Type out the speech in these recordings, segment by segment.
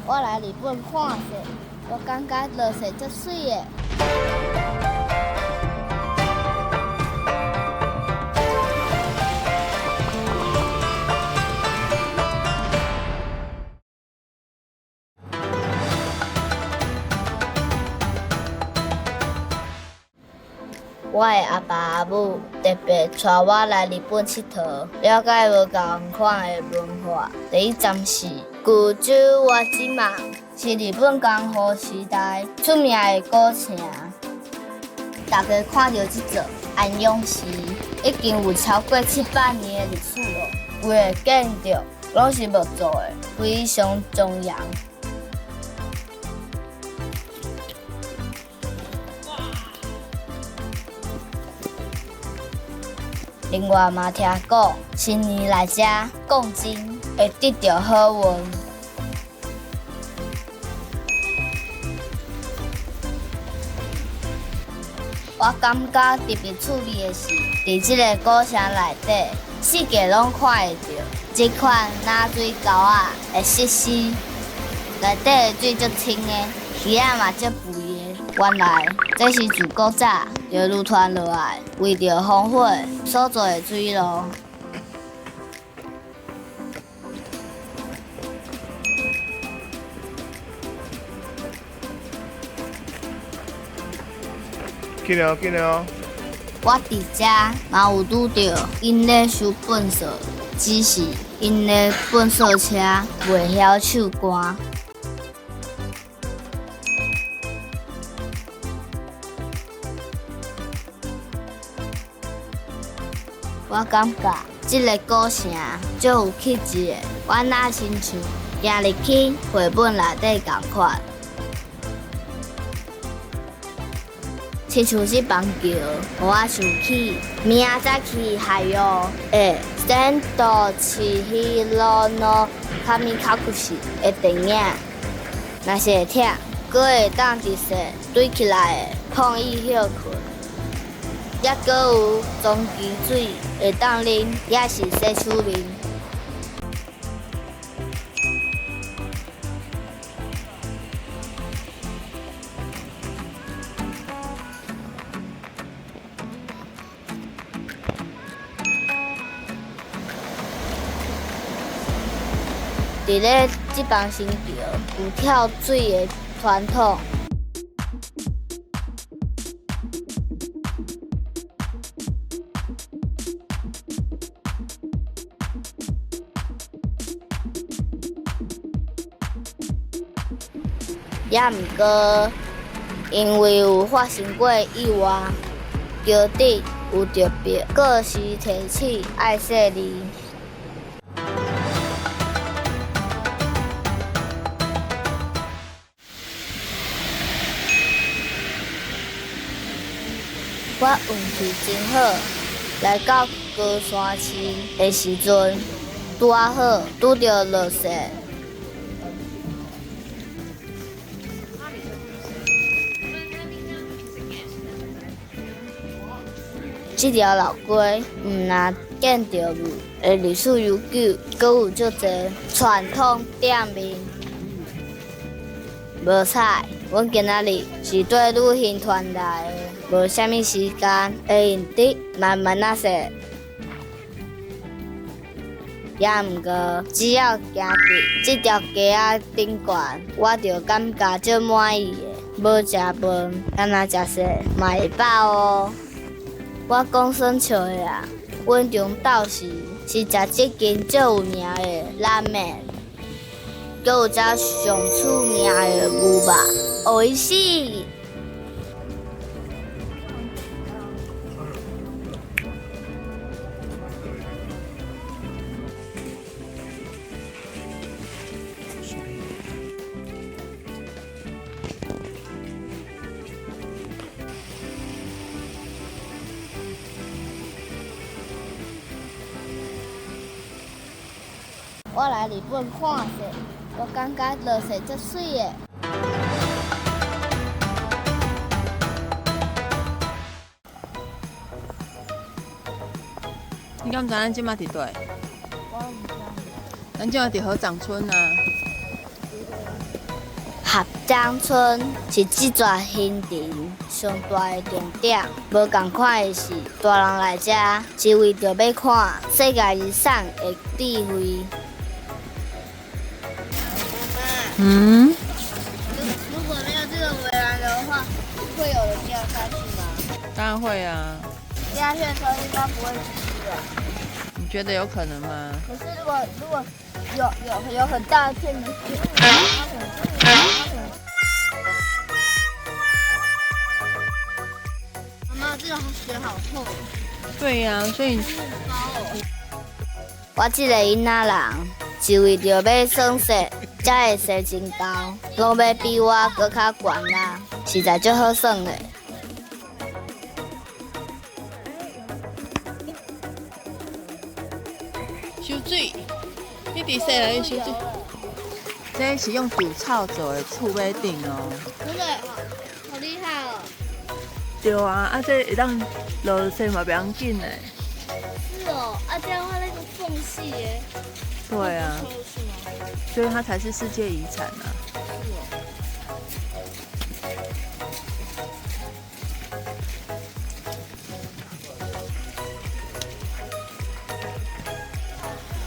我来日本看雪，我感觉落雪足水的。我的阿爸阿母特别带我来日本佚佗，了解无同款的文化。第一站是古州瓦吉嘛，是日本江户时代出名的古城。大家看到这座安阳寺，已经有超过700年的历史了。规个建筑拢是木造的，非常庄严。另外嘛，听讲新年来这讲经会得到好运。我感觉特别趣味的是，伫这个古城内底，四界拢看会到这款冷水沟仔的设施，内底的水足清的，鱼仔嘛足肥的。原来这是自古早就流传落来，为着防火所做的水路。紧了，紧了！我伫遮嘛有拄到因咧收粪扫，只是因咧粪扫车袂晓手赶。我感觉这个古城足有气质的，我若亲像行入去绘本内底同款。亲像这房桥，互我想起明仔早起海洋的《仙道千禧路の神隠し》的电影。若是会疼，阁会当直说堆起来的抗议休困。也阁有庄基水会当啉，也是洗手面。伫咧这帮新桥有跳水的传统。也毋过，因为有发生过意外，桥底有着别过时提醒爱惜你。我运气真好，来到高山市的时阵，拄好拄着落雪。这条老街毋但建筑物的历史悠久，阁有足侪传统店面。无彩，阮今仔日是对旅行团来的，无啥物时间会用得慢慢仔说。也毋过，只要行伫这条街仔顶悬，我就感觉足满意的。无食饭，干那食雪嘛会饱哦。我讲算笑的啊，阮中昼时是食这间最有名的拉面，阁有只上出名的牛肉，美味死！我来日本看雪，我感觉落雪足水的。你敢知咱即马伫倒？我毋知。咱即马伫合掌村啊。合江村是这座行程上大的重点。无共款的是，大人来这是为着要看世界遗产的智慧。嗯，如果没有这个围栏的话，会有人掉下去吗？当然会啊。掉下去的时候应该不会死的。你觉得有可能吗？可是如果有很大的片的雪，妈妈，这个雪好厚。对呀、所以我这个囡仔人是为着要省雪，才会洗真高，拢要比我搁较悬啦，实在足好耍的。收水，你伫洗来收水。这是用竹草做的厝尾顶哦。真的好厉害哦！对啊，啊这会当落雪嘛不要紧的。是哦，这样的话那个缝隙耶，对啊，是吗？所以它才是世界遗产啊。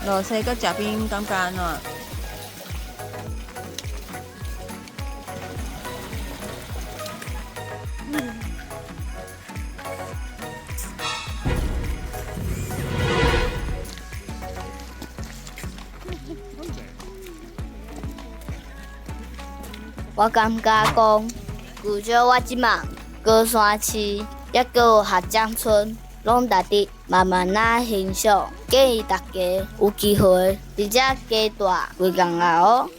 落雪搁食冰，感觉安怎？我感觉讲，除咗我即马高山市，也搁有合江村，拢值得慢慢仔欣赏。建议大家有机会，直接加大几工啊哦。